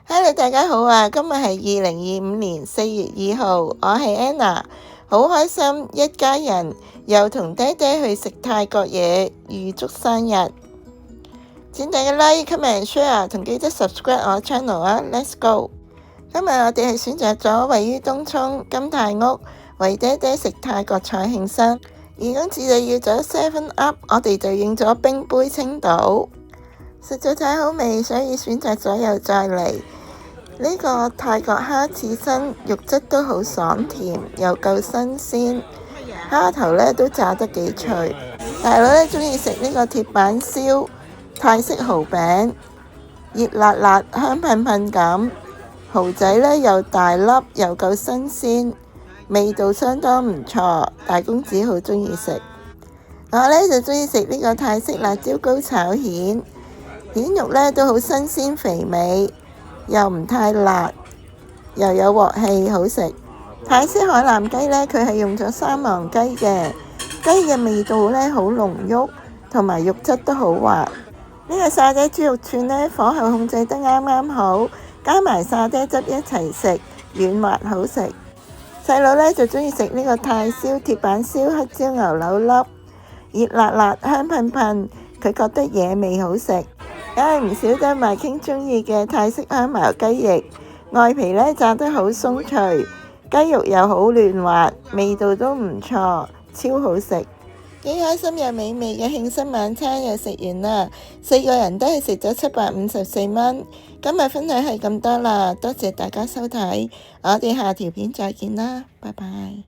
Hello，大家好啊！今日係2025年4月2號，我係 Anna，好開心一家人又同爹哋去食泰國嘢，預祝生日！請大家 like、comment、share 同記得 subscribe 我 channel 啊 ！Let's go！今日我哋係選擇咗位於東涌金泰屋為爹哋食泰國菜慶生，而今次就要咗 7 Up， 我哋就應咗冰杯青島，實在太好味，所以選擇咗又再嚟。呢個泰國蝦刺身肉質都好爽甜，又夠新鮮，蝦頭呢都炸得幾脆。大佬呢鍾意食呢個鐵板燒泰式蠔餅，熱辣辣香噴噴咁，蠔仔呢又大粒又夠新鮮，味道相當唔錯，大公子好鍾意食。我呢就鍾意食呢個泰式辣椒膏炒蜆，蜆肉呢都好新鮮肥美，又唔太辣，又有鑊氣，好食。泰式海南雞呢，佢係用咗三黃雞嘅，雞嘅味道呢好濃郁，同埋肉質都好滑。呢個沙爹豬肉串呢，火候控制得啱啱好，加埋沙爹汁一齊食，軟滑好食。細佬呢就鍾意食呢個泰燒鐵板燒黑椒牛柳粒，熱辣辣香噴噴，佢覺得野味好食。梗係唔少得麥傾鍾意嘅泰式香茅雞翼，外皮呢炸得好鬆脆，雞肉又好嫩滑，味道都唔錯，超好食。幾開心又美味嘅慶生晚餐又食完啦，4個人都係食咗754蚊。今日分享係咁多啦，多謝大家收睇，我哋下條片再見啦，拜拜。